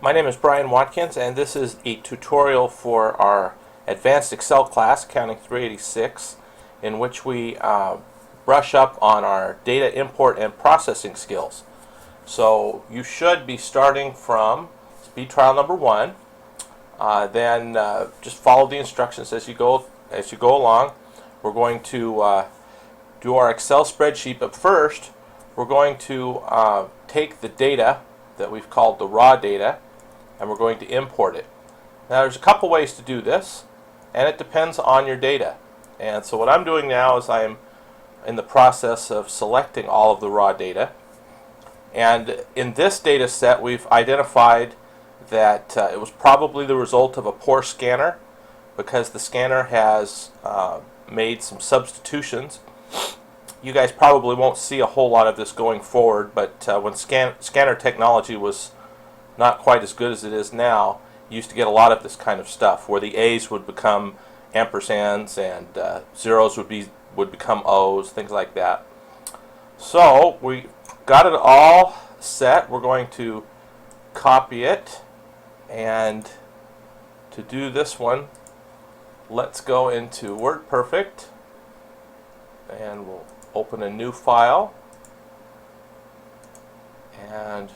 My name is Brian Watkins, and this is a tutorial for our Advanced Excel class, Accounting 386, in which we brush up on our data import and processing skills. So you should be starting from speed trial number 1. Then just follow the instructions as you go along. We're going to do our Excel spreadsheet, but first we're going to take the data that we've called the raw data, and we're going to import it. Now there's a couple ways to do this, and it depends on your data. And so what I'm doing now is I'm in the process of selecting all of the raw data. And in this data set we've identified that it was probably the result of a poor scanner, because the scanner has made some substitutions. You guys probably won't see a whole lot of this going forward, but when scanner technology was not quite as good as it is now, you used to get a lot of this kind of stuff, where the A's would become ampersands and zeros would become O's, things like that. So we got it all set. We're going to copy it, and to do this one, let's go into WordPerfect, and we'll open a new file and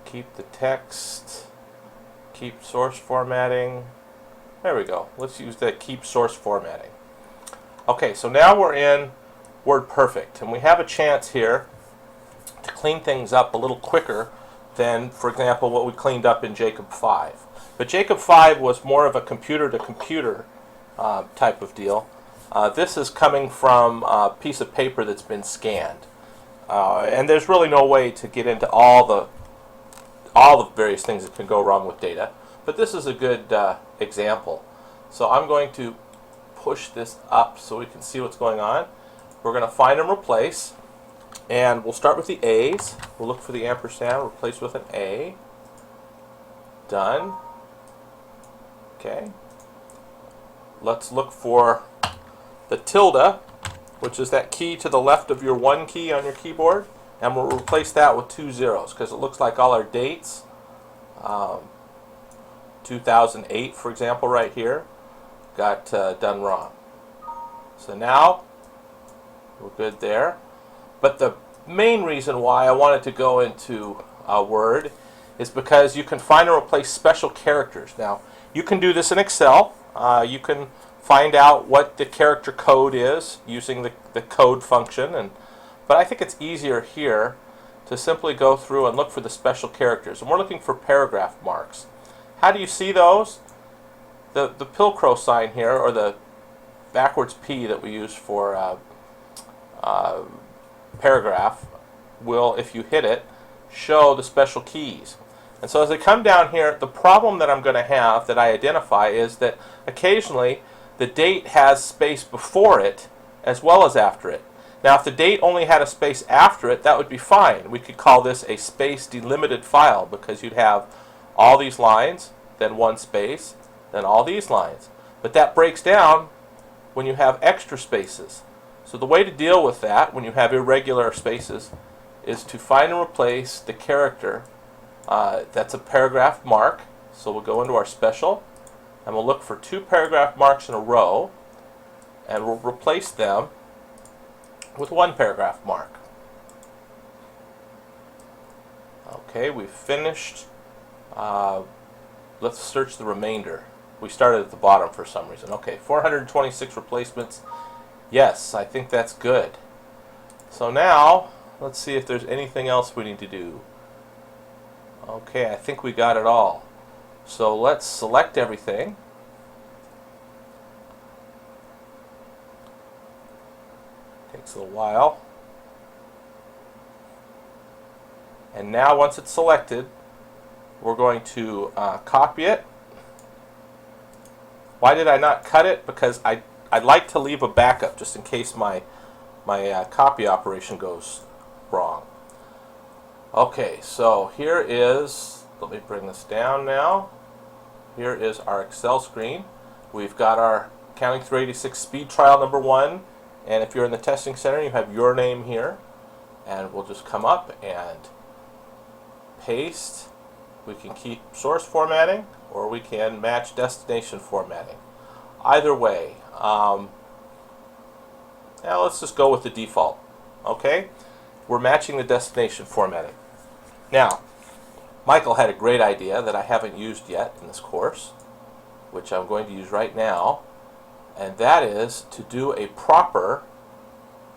keep the text, keep source formatting. There we go. Let's use that keep source formatting. Okay, so now we're in WordPerfect, and we have a chance here to clean things up a little quicker than, for example, what we cleaned up in Jacob 5. But Jacob 5 was more of a computer-to-computer type of deal. This is coming from a piece of paper that's been scanned. And there's really no way to get into all the various things that can go wrong with data. But this is a good example. So I'm going to push this up so we can see what's going on. We're going to find and replace. And we'll start with the A's. We'll look for the ampersand, replace with an A. Done. Okay. Let's look for the tilde, which is that key to the left of your 1 key on your keyboard, and we'll replace that with 2 zeros, because it looks like all our dates, 2008 for example right here, got done wrong. So now we're good there. But the main reason why I wanted to go into Word is because you can find and replace special characters. Now you can do this in Excel. You can find out what the character code is using the code function, but I think it's easier here to simply go through and look for the special characters. And we're looking for paragraph marks. How do you see those? The Pilcrow sign here, or the backwards P that we use for paragraph, will, if you hit it, show the special keys. And so as I come down here, the problem that I'm going to have that I identify is that occasionally the date has space before it as well as after it. Now if the date only had a space after it, that would be fine. We could call this a space delimited file, because you'd have all these lines, then one space, then all these lines. But that breaks down when you have extra spaces. So the way to deal with that when you have irregular spaces is to find and replace the character that's a paragraph mark. So we'll go into our special, and we'll look for 2 paragraph marks in a row, and we'll replace them with 1 paragraph mark. Okay, we've finished. Let's search the remainder. We started at the bottom for some reason. Okay, 426 replacements. Yes, I think that's good. So now let's see if there's anything else we need to do. Okay, I think we got it all. So let's select everything. Takes a little while. And now once it's selected, we're going to copy it. Why did I not cut it? Because I'd like to leave a backup just in case my copy operation goes wrong. Okay, so here is, let me bring this down now. Here is our Excel screen. We've got our Accounting 386 speed trial number 1, and if you're in the testing center, you have your name here, and we'll just come up and paste We can keep source formatting, or we can match destination formatting. Either way, now let's just go with the default. Okay, we're matching the destination formatting. Now, Michael had a great idea that I haven't used yet in this course, which I'm going to use right now, and that is to do a proper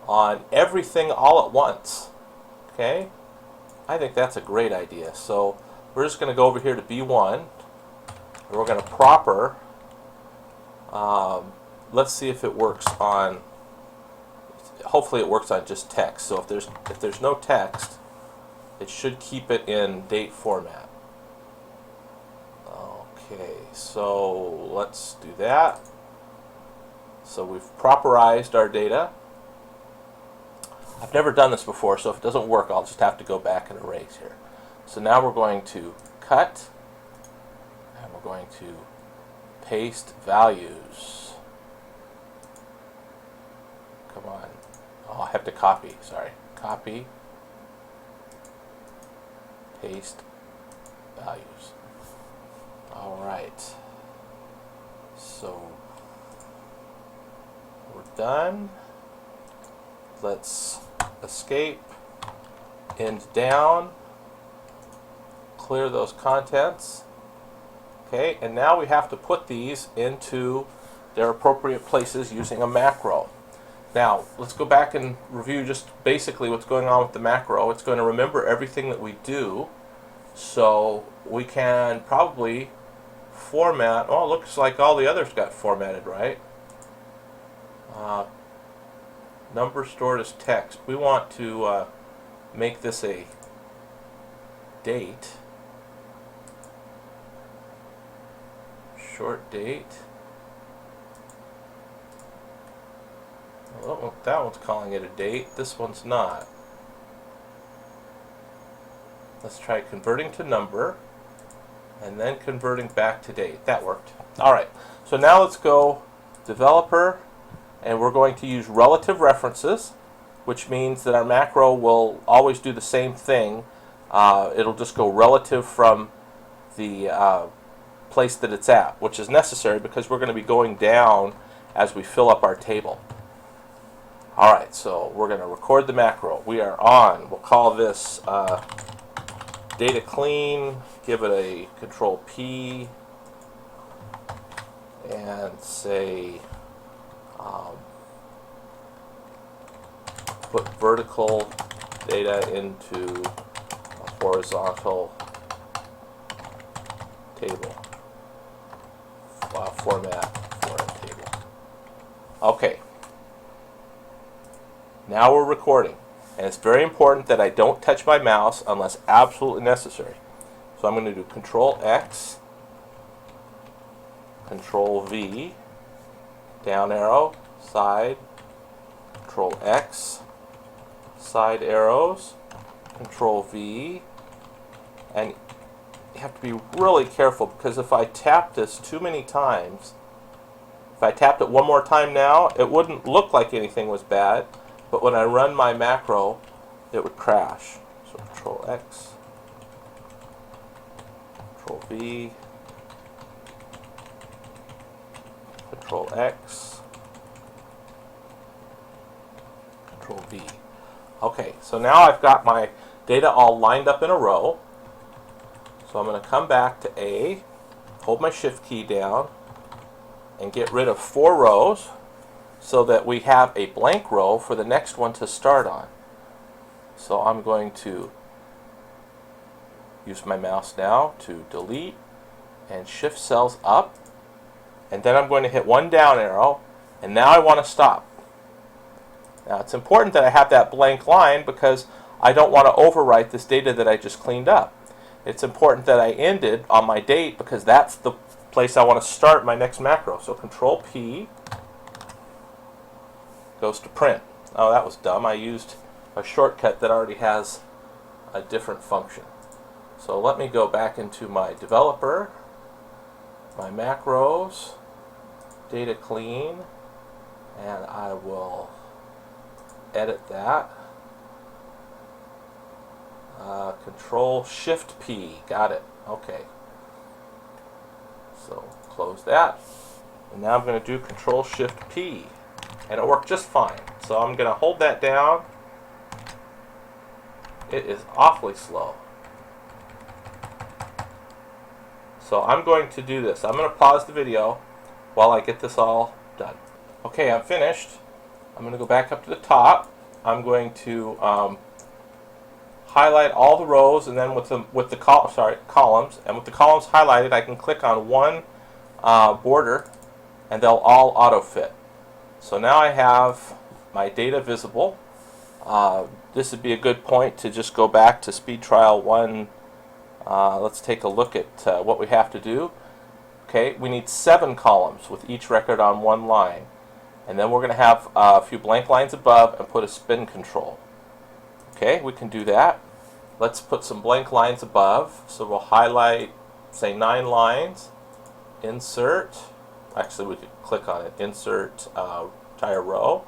on everything all at once. Okay, I think that's a great idea. So we're just going to go over here to B1, and we're going to proper. Let's see if it works on. Hopefully, it works on just text. So if there's no text, it should keep it in date format. Okay, so let's do that. So we've properized our data. I've never done this before, so if it doesn't work, I'll just have to go back and erase here. So now we're going to cut, and we're going to paste values. Come on. Oh, I have to copy, sorry. Copy, paste values. All right. So we're done. Let's escape, end down, clear those contents. Okay, and now we have to put these into their appropriate places using a macro. Now, let's go back and review just basically what's going on with the macro. It's going to remember everything that we do, so we can probably format. Oh, it looks like all the others got formatted right. Number stored as text. We want to make this a date. Short date. Well, that one's calling it a date. This one's not. Let's try converting to number and then converting back to date. That worked. Alright, so now let's go developer, and we're going to use relative references, which means that our macro will always do the same thing. It'll just go relative from the place that it's at, which is necessary because we're going to be going down as we fill up our table. Alright, so we're going to record the macro. We are on. We'll call this data clean. Give it a control P and say put vertical data into a horizontal table format for a table. Okay. Now we're recording, and it's very important that I don't touch my mouse unless absolutely necessary. So I'm going to do Control X, Control V, down arrow, side, Control X, side arrows, Control V, and you have to be really careful because if I tap this too many times, if I tapped it one more time now, it wouldn't look like anything was bad, but when I run my macro, it would crash. So Control X, Control V, Control X, Control V. Okay, so now I've got my data all lined up in a row. So I'm going to come back to A, hold my Shift key down, and get rid of 4 rows so that we have a blank row for the next one to start on. So I'm going to use my mouse now to delete and shift cells up, and then I'm going to hit 1 down arrow, and now I want to stop. Now it's important that I have that blank line because I don't want to overwrite this data that I just cleaned up. It's important that I ended on my date because that's the place I want to start my next macro. So Control P goes to print. Oh, that was dumb. I used a shortcut that already has a different function. So let me go back into my developer, my macros, data clean, and I will edit that. Control Shift P, got it. Okay. So close that. And now I'm going to do Control-Shift-P. And it worked just fine. So I'm going to hold that down. It is awfully slow. So I'm going to do this. I'm going to pause the video while I get this all done. Okay, I'm finished. I'm going to go back up to the top. I'm going to highlight all the rows, and then with the columns, and with the columns highlighted, I can click on one border, and they'll all auto-fit. So now I have my data visible. This would be a good point to just go back to speed trial 1. Let's take a look at what we have to do. Okay, we need 7 columns with each record on one line. And then we're going to have a few blank lines above and put a spin control. Okay, we can do that. Let's put some blank lines above. So we'll highlight, say, 9 lines. Insert. Actually, we could click on it. Insert entire row.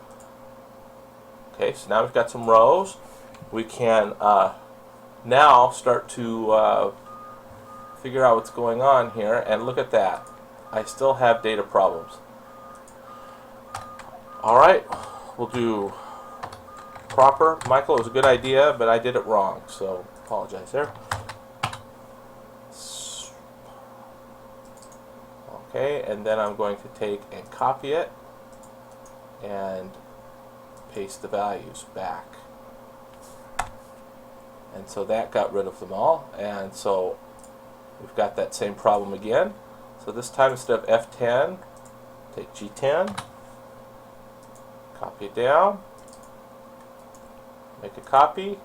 Okay, so now we've got some rows. We can now start to figure out what's going on here. And look at that. I still have data problems. Alright, we'll do proper. Michael, it was a good idea, but I did it wrong, so apologize there. Okay, and then I'm going to take and copy it and paste the values back. And so that got rid of them all, and so we've got that same problem again. So this time, instead of F10, take G10. Copy it down, make a copy,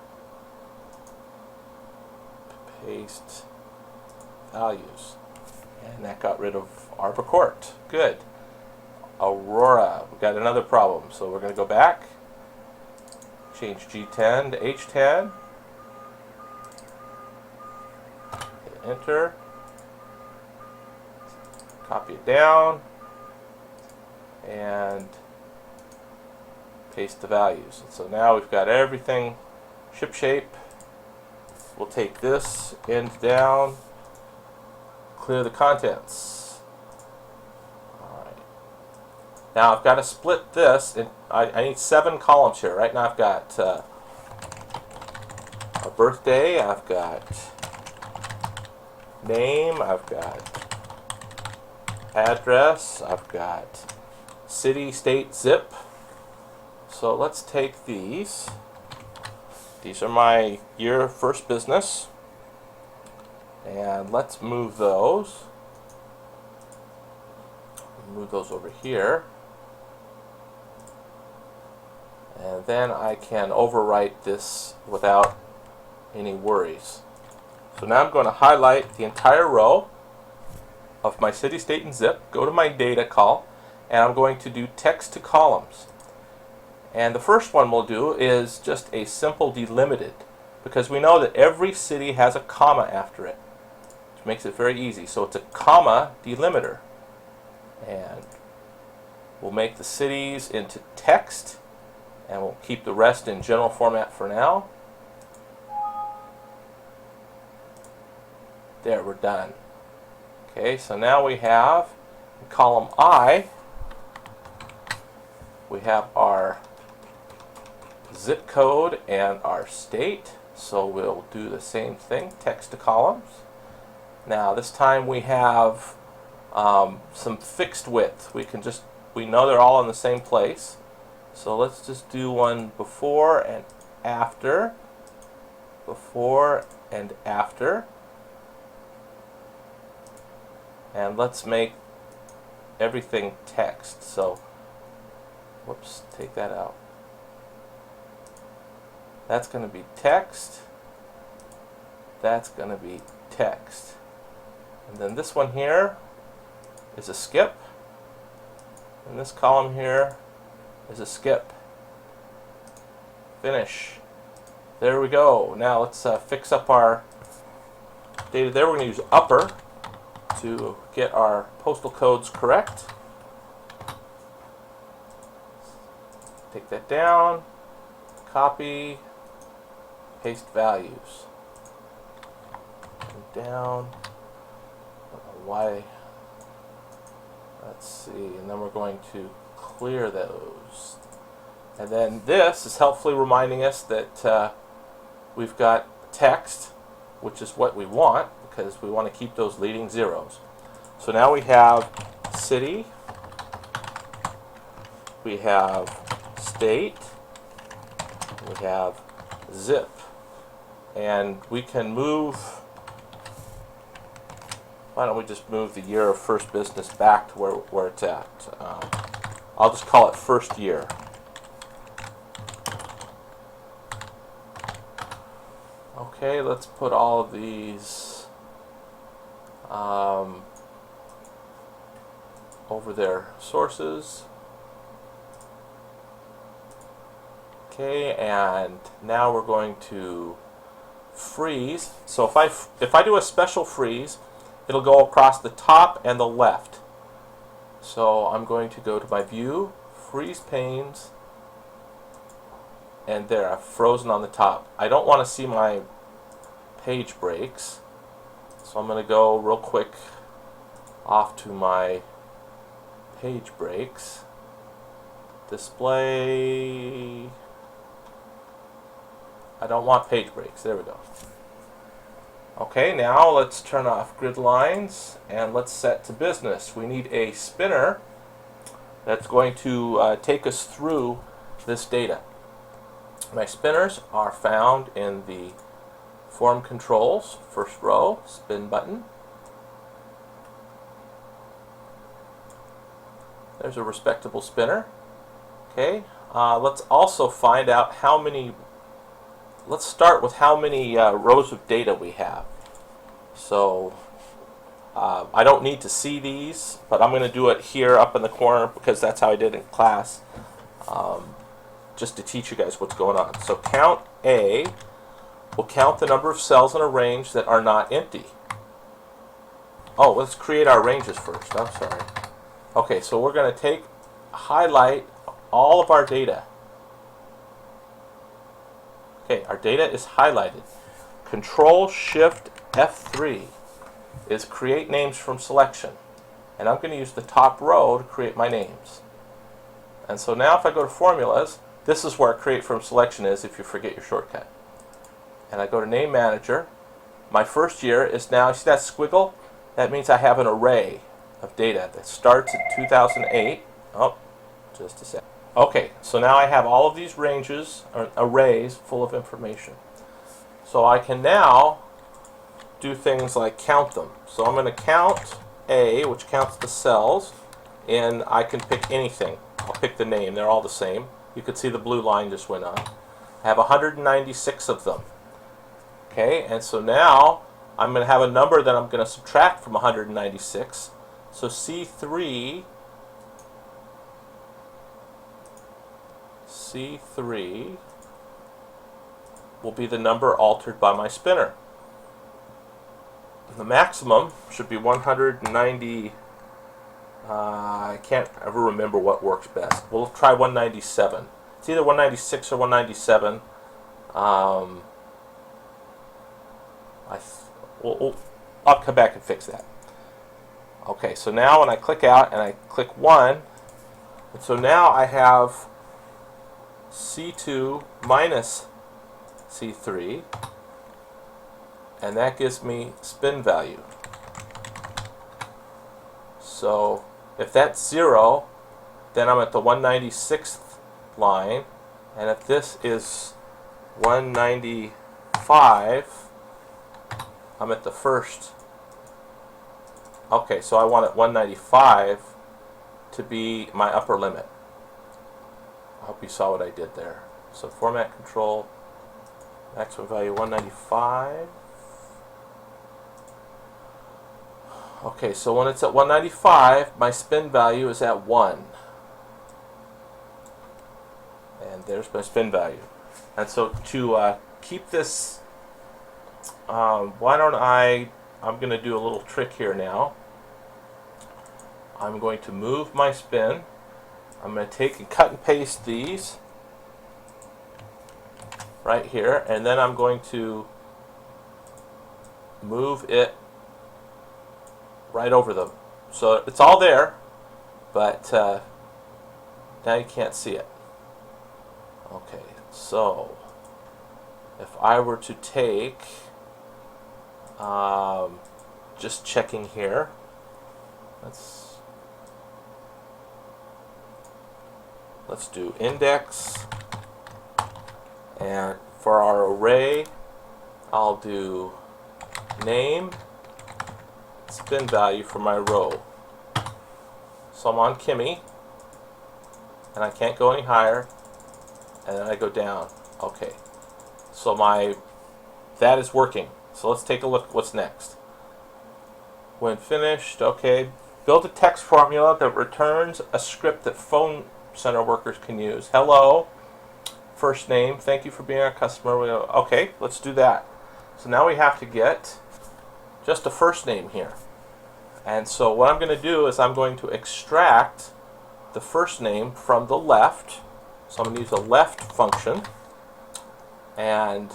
paste values, and that got rid of Arbor Court. Good. Aurora, we got another problem, so we're going to go back, change G10 to H10, hit enter, copy it down, and paste the values. And so now we've got everything shipshape. We'll take this end down, clear the contents. Alright. Now I've got to split this, and I need 7 columns here. Right now I've got a birthday, I've got name, I've got address, I've got city, state, zip. So let's take these. These are my year of first business. And let's move those. Move those over here. And then I can overwrite this without any worries. So now I'm going to highlight the entire row of my city, state, and zip. Go to my data call, and I'm going to do text to columns. And the first one we'll do is just a simple delimited, because we know that every city has a comma after it, which makes it very easy. So it's a comma delimiter. And we'll make the cities into text, and we'll keep the rest in general format for now. There, we're done. Okay, so now we have in column I, we have our zip code and our state. So we'll do the same thing, text to columns. Now this time we have some fixed width. We know they're all in the same place. So let's just do one before and after. Before and after. And let's make everything text. So, whoops, take that out. That's going to be text. That's going to be text. And then this one here is a skip. And this column here is a skip. Finish. There we go. Now let's fix up our data there. We're going to use upper to get our postal codes correct. Take that down, copy, paste values. And down, why. Let's see, and then we're going to clear those. And then this is helpfully reminding us that we've got text, which is what we want, because we want to keep those leading zeros. So now we have city, we have state, we have zip, and we can move. Why don't we just move the year of first business back to where it's at? I'll just call it first year. Okay, let's put all of these over their sources. Okay, and now we're going to freeze. So if I do a special freeze, it'll go across the top and the left. So I'm going to go to my view, freeze panes, and there, I've frozen on the top. I don't want to see my page breaks, so I'm going to go real quick off to my page breaks. Display. I don't want page breaks. There we go. Okay, now let's turn off grid lines and let's set to business. We need a spinner that's going to take us through this data. My spinners are found in the form controls, first row, spin button. There's a respectable spinner. Okay, let's also find out how many. Let's start with how many rows of data we have. So I don't need to see these, but I'm going to do it here up in the corner because that's how I did it in class, just to teach you guys what's going on. So count A will count the number of cells in a range that are not empty. Oh, let's create our ranges first. I'm sorry. Okay, so we're going to highlight all of our data. Okay, our data is highlighted. Control-Shift F3 is create names from selection. And I'm going to use the top row to create my names. And so now if I go to formulas, this is where create from selection is if you forget your shortcut. And I go to name manager. My first year is now, see that squiggle? That means I have an array of data that starts at 2008. Oh, just a sec. Okay, so now I have all of these ranges, or arrays, full of information. So I can now do things like count them. So I'm going to count A, which counts the cells, and I can pick anything. I'll pick the name. They're all the same. You can see the blue line just went on. I have 196 of them. Okay, and so now I'm going to have a number that I'm going to subtract from 196. So C3 will be the number altered by my spinner. The maximum should be 190. I can't ever remember what works best. We'll try 197. It's either 196 or 197. I'll come back and fix that. Okay, so now when I click out and I click 1, and so now I have C2 minus C3, and that gives me spin value. So if that's 0, then I'm at the 196th line, and if this is 195, I'm at the first. Okay, so I want it 195 to be my upper limit. I hope you saw what I did there. So format control, maximum value 195. Okay, so when it's at 195, my spin value is at 1. And there's my spin value. And so to keep this, I'm going to do a little trick here now. I'm going to move my spin. I'm going to take and cut and paste these right here, and then I'm going to move it right over them. So it's all there, but now you can't see it. Okay, so if I were to take, just checking here, let's do index, and for our array I'll do name, spin value for my row. So I'm on Kimmy, and I can't go any higher, and then I go down. Okay, so that is working. So let's take a look at what's next. When finished, okay, build a text formula that returns a script that phone center workers can use. Hello, first name, thank you for being our customer. Okay, let's do that. So now we have to get just a first name here. And so what I'm going to do is I'm going to extract the first name from the left. So I'm going to use a left function. And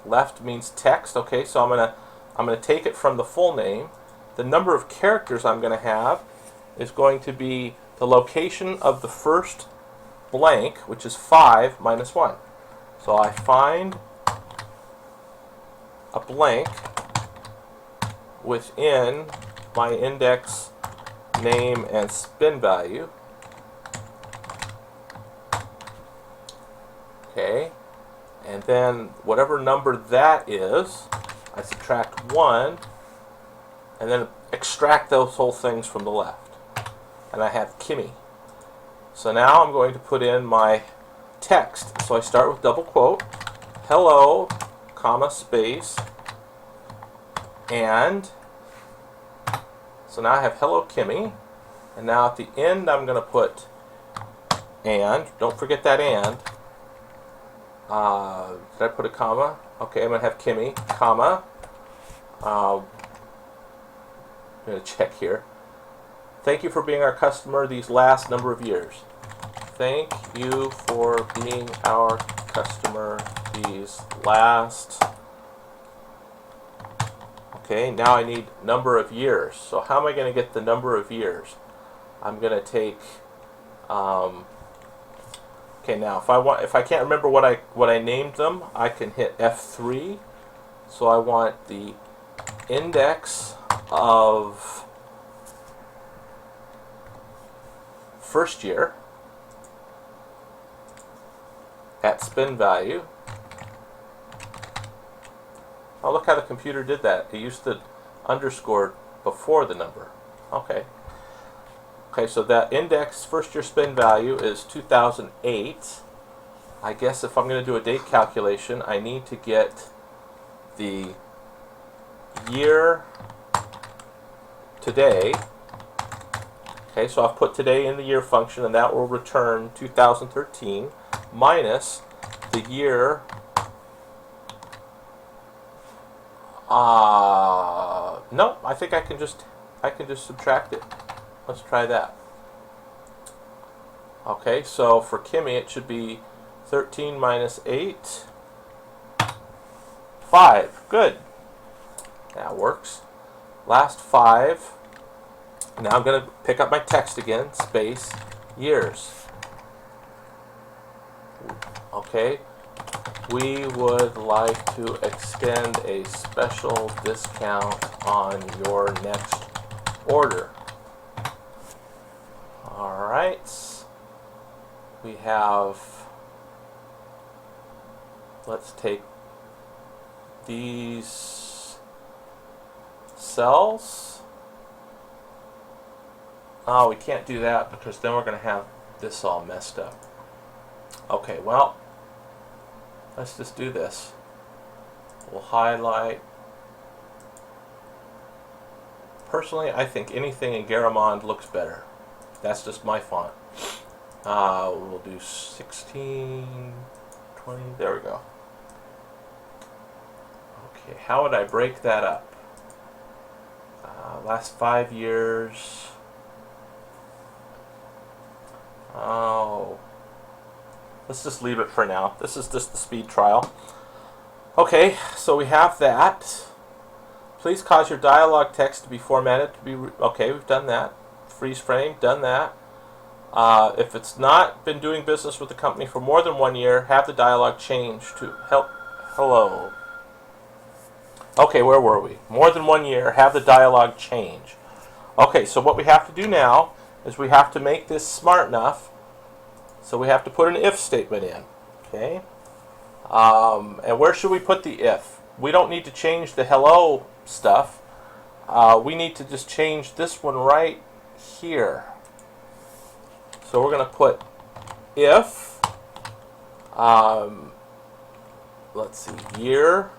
left means text. Okay, so I'm going to take it from the full name. The number of characters I'm going to have is going to be the location of the first blank, which is 5 minus 1. So I find a blank within my index name and spin value. Okay, and then whatever number that is, I subtract 1, and then extract those whole things from the left. And I have Kimmy. So now I'm going to put in my text. So I start with double quote, hello, comma, space, and so now I have hello Kimmy, and now at the end I'm going to put and, don't forget that and. Did I put a comma? Okay, I'm going to have Kimmy, comma, I'm going to check here. Thank you for being our customer these last number of years. Thank you for being our customer these last. Okay, now I need number of years. So how am I going to get the number of years? I'm going to take. Okay, now if I can't remember what I named them, I can hit F3. So I want the index of first year at spin value. Oh, look how the computer did that. It used the underscore before the number. Okay. Okay, so that index first year spin value is 2008. I guess if I'm going to do a date calculation, I need to get the year today. Okay, so I've put today in the year function, and that will return 2013 minus the year. No, I think I can just subtract it. Let's try that. Okay, so for Kimmy it should be 13 minus 8, 5. Good. That works. Last 5. Now I'm going to pick up my text again, space, years. Okay. We would like to extend a special discount on your next order. Alright. We have, let's take these cells. Oh, we can't do that because then we're going to have this all messed up. Okay, well, let's just do this. We'll highlight. Personally, I think anything in Garamond looks better. That's just my font. We'll do 16, 20, there we go. Okay, how would I break that up? Last 5 years. Oh, let's just leave it for now. This is just the speed trial. Okay, so we have that. Please cause your dialog text to be formatted to be okay. We've done that. Freeze frame, done that. If it's not been doing business with the company for more than 1 year, have the dialog change to hello. Okay, where were we? More than 1 year, have the dialog change. Okay, so what we have to do now is we have to make this smart enough, so we have to put an if statement in. Okay, and where should we put the if? We don't need to change the hello stuff. We need to just change this one right here. So we're going to put if, let's see, year,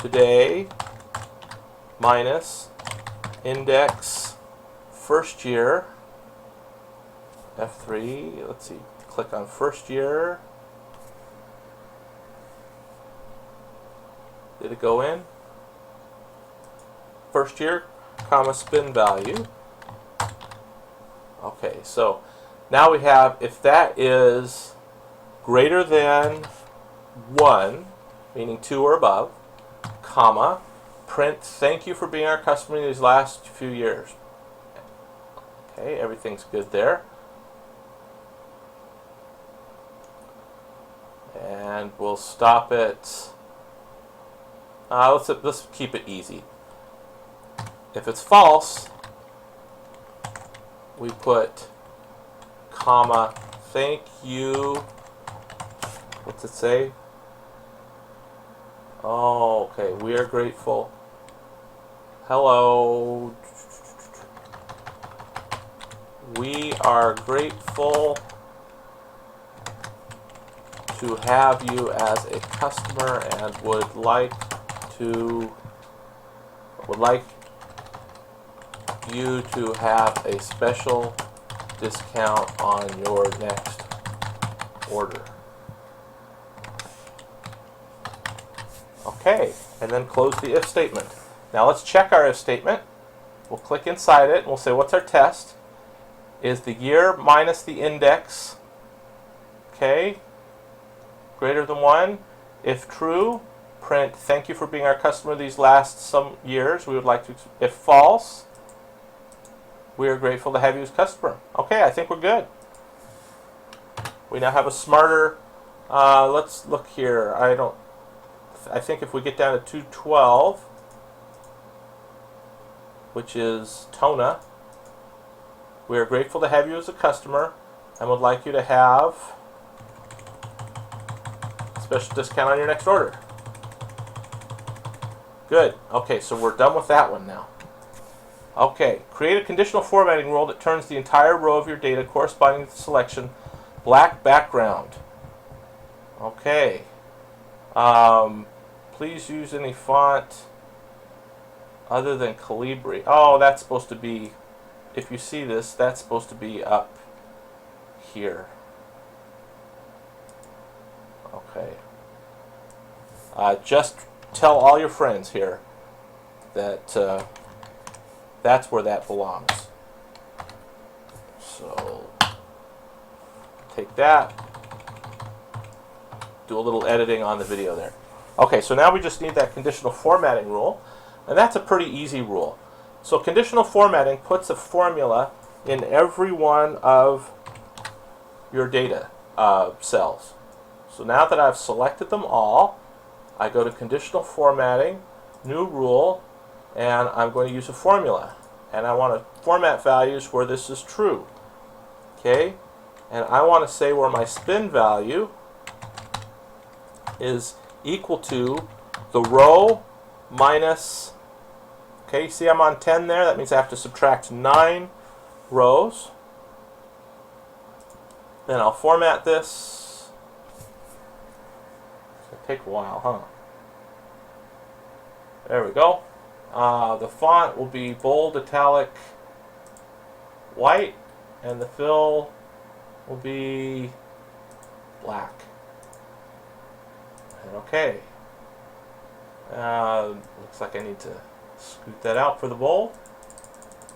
today, minus, index, first year, F3, let's see, click on first year. Did it go in? First year, comma, spin value. Okay, so now we have, if that is greater than 1, meaning 2 or above, comma, print, thank you for being our customer these last few years. Okay, everything's good there. And we'll stop it. Let's keep it easy. If it's false, we put comma, thank you. What's it say? Oh, okay. We are grateful. Hello. We are grateful to have you as a customer and would like you to have a special discount on your next order. Okay, and then close the if statement. Now let's check our if statement. We'll click inside it and we'll say, what's our test? Is the year minus the index, okay, greater than 1? If true, print, thank you for being our customer these last some years. We would like to, if false, we are grateful to have you as customer. Okay, I think we're good. We now have a smarter, let's look here. I think if we get down to 212, which is Tona, we are grateful to have you as a customer and would like you to have a special discount on your next order. Good. Okay, so we're done with that one now. Okay, create a conditional formatting rule that turns the entire row of your data corresponding to the selection black background. Okay. Please use any font other than Calibri. Oh, that's supposed to be, if you see this, that's supposed to be up here. Okay. Just tell all your friends here that that's where that belongs. So take that, do a little editing on the video there. Okay, so now we just need that conditional formatting rule, and that's a pretty easy rule. So conditional formatting puts a formula in every one of your data cells. So now that I've selected them all, I go to conditional formatting, new rule, and I'm going to use a formula. And I want to format values where this is true. Okay? And I want to say where my spin value is equal to the row minus, okay, see I'm on 10 there, that means I have to subtract 9 rows. Then I'll format this. It'll take a while, huh? There we go. The font will be bold, italic, white, and the fill will be black. And okay. Looks like I need to scoot that out for the bold.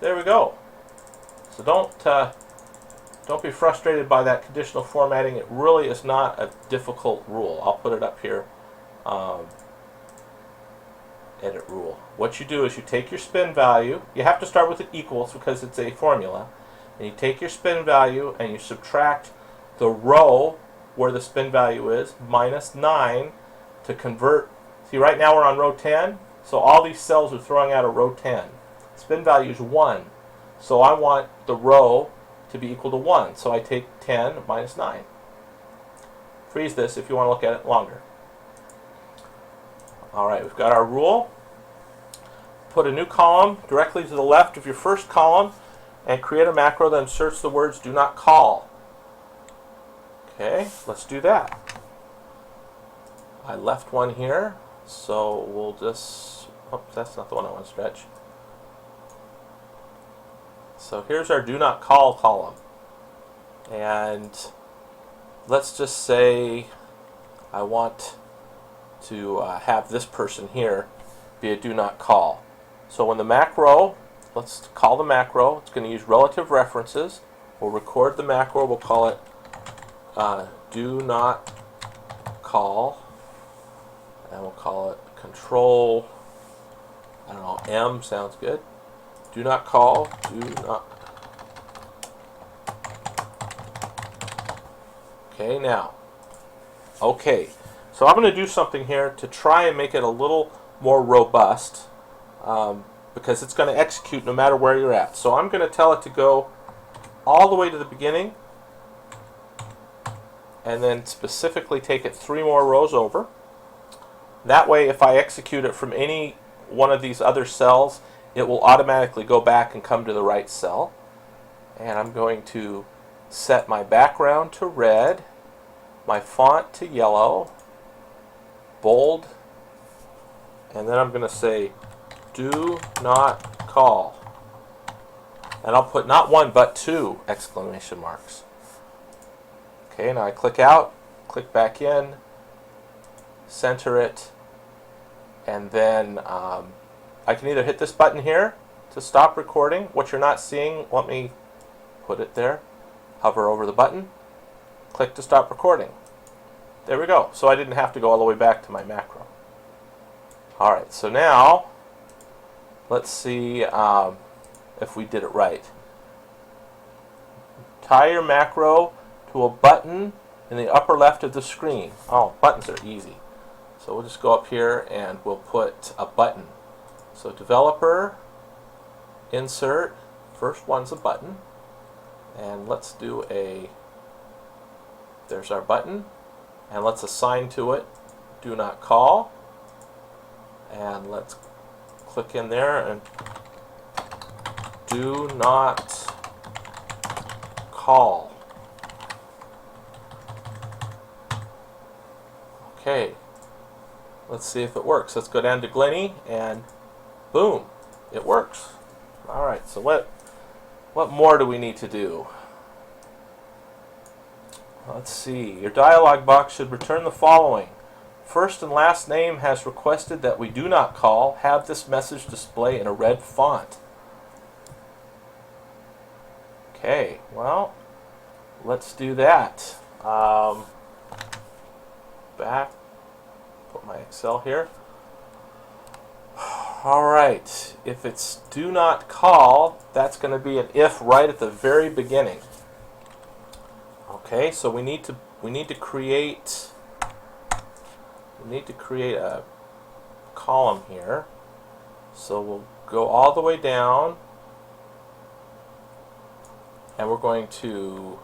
There we go. So don't be frustrated by that conditional formatting. It really is not a difficult rule. I'll put it up here. edit rule. What you do is you take your spin value. You have to start with it equals because it's a formula. And you take your spin value and you subtract the row where the spin value is minus 9 to convert. See, right now we're on row 10, so all these cells are throwing out a row 10. Spin value is 1, so I want the row to be equal to 1, so I take 10 minus 9. Freeze this if you want to look at it longer. Alright, we've got our rule. Put a new column directly to the left of your first column and create a macro that inserts the words do not call. Okay, let's do that. I left one here, so we'll just, oh, that's not the one I want to stretch. So here's our do not call column. And let's just say I want to have this person here be a do not call. So when the macro, let's call the macro, it's going to use relative references. We'll record the macro, we'll call it do not call, and we'll call it control, I don't know, M sounds good. Do not call, do not. Okay, now, okay, so I'm going to do something here to try and make it a little more robust, because it's going to execute no matter where you're at. So I'm going to tell it to go all the way to the beginning and then specifically take it 3 more rows over. That way, if I execute it from any one of these other cells, it will automatically go back and come to the right cell. And I'm going to set my background to red, my font to yellow, bold, and then I'm going to say do not call. And I'll put not 1 but 2 exclamation marks. Okay, now I click out, click back in, center it, and then I can either hit this button here to stop recording. What you're not seeing, let me put it there. Hover over the button, click to stop recording. There we go. So I didn't have to go all the way back to my macro. Alright, so now let's see if we did it right. Tie your macro to a button in the upper left of the screen. Oh, buttons are easy. So we'll just go up here and we'll put a button. So developer, insert, first one's a button. And let's do a, there's our button. And let's assign to it do not call. And let's click in there and do not call. Okay, let's see if it works. Let's go down to Glenny and boom, it works. Alright, so what more do we need to do? Let's see. Your dialog box should return the following. First and last name has requested that we do not call. Have this message display in a red font. Okay, well, let's do that. Back, put my Excel here. Alright, if it's do not call, that's going to be an if right at the very beginning. Okay, so we need to create a column here. So we'll go all the way down and we're going to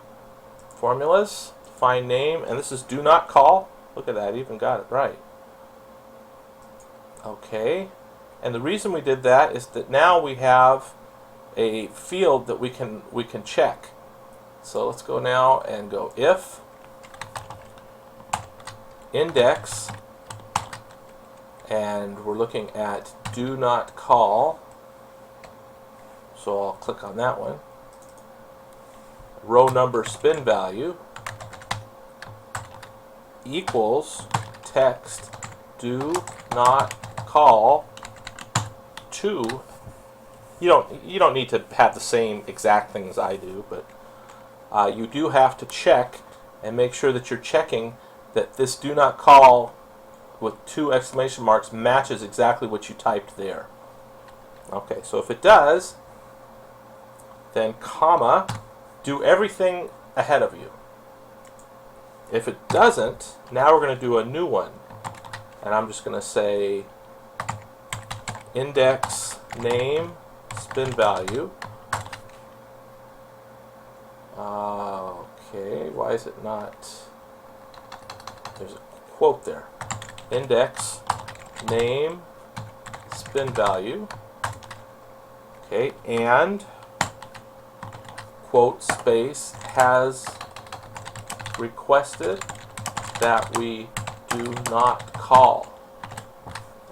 formulas, find name, and this is do not call. Look at that, I even got it right. Okay, and the reason we did that is that now we have a field that we can check. So let's go now and go if index, and we're looking at do not call. So I'll click on that one. Row number spin value equals text do not call to. You don't need to have the same exact thing as I do, but you do have to check and make sure that you're checking that this do not call with 2 exclamation marks matches exactly what you typed there. Okay, so if it does, then comma, do everything ahead of you. If it doesn't, now we're going to do a new one. And I'm just going to say index name spin value. Okay, why is it not? There's a quote there. Index name spin value. Okay, and quote space has requested that we do not call.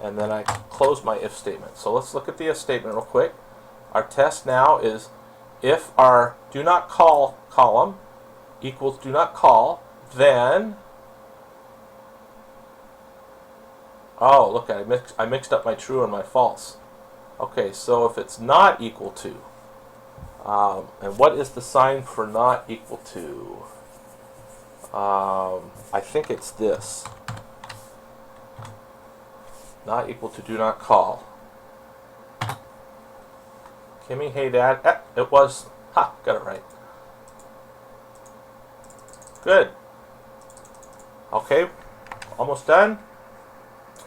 And then I close my if statement. So let's look at the if statement real quick. Our test now is if our do not call column equals do not call, then, oh, look, I mixed up my true and my false. Okay, so if it's not equal to, and what is the sign for not equal to? I think it's this. Not equal to do not call. Kimmy, hey Dad. It was. Ha, got it right. Good. Okay, almost done.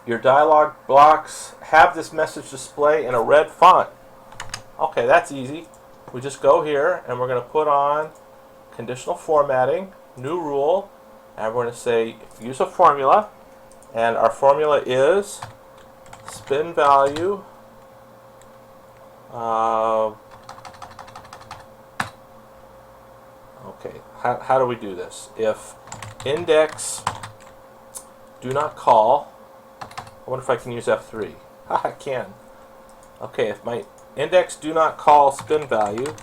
Your dialog blocks have this message display in a red font. Okay, that's easy. We just go here and we're going to put on conditional formatting, new rule, and we're going to say use a formula, and our formula is spin value okay, how do we do this? If index do not call, I wonder if I can use F3. I can. Okay, if my index do not call spin value,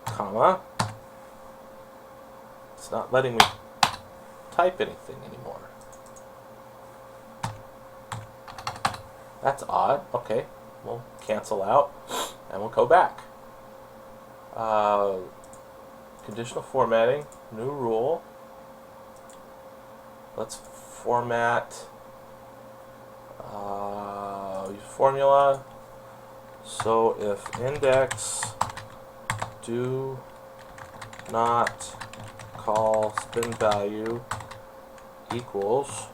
comma, it's not letting me type anything anymore. That's odd. Okay, we'll cancel out and we'll go back. Conditional formatting, new rule. Let's format use formula. So if index do not call spin value equals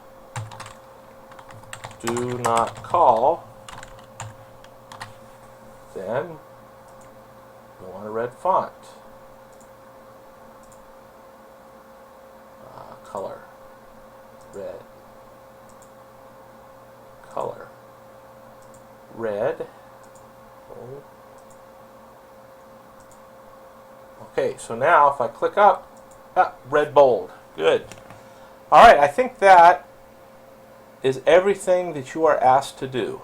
do not call, then you want a red font. Color red. Color red. Okay, so now if I click up, red bold. Good. Alright, I think that is everything that you are asked to do.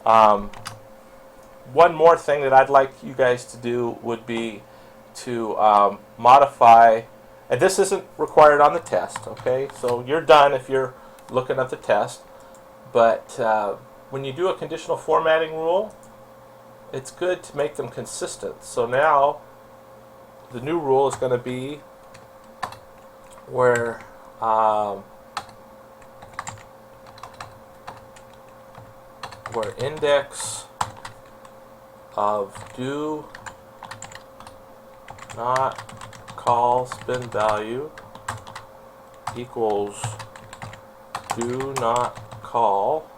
One more thing that I'd like you guys to do would be to modify, and this isn't required on the test, okay? So you're done if you're looking at the test, but when you do a conditional formatting rule, it's good to make them consistent. So now the new rule is going to be where index of do not call spin value equals do not call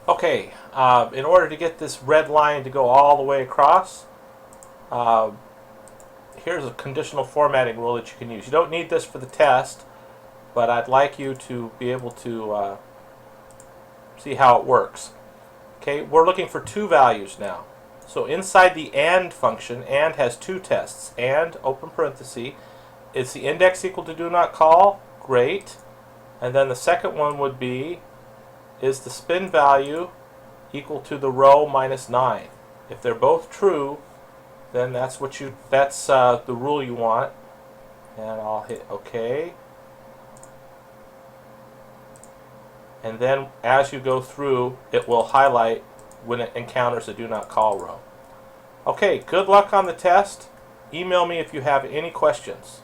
okay, in order to get this red line to go all the way across, here's a conditional formatting rule that you can use. You don't need this for the test, but I'd like you to be able to see how it works. Okay, we're looking for 2 values now. So inside the AND function, AND has 2 tests. AND, open parenthesis, is the index equal to do not call? Great. And then the second one would be, is the spin value equal to the row minus 9? If they're both true, then that's the rule you want. And I'll hit OK. And then as you go through, it will highlight when it encounters a do not call row. Okay, good luck on the test. email me if you have any questions.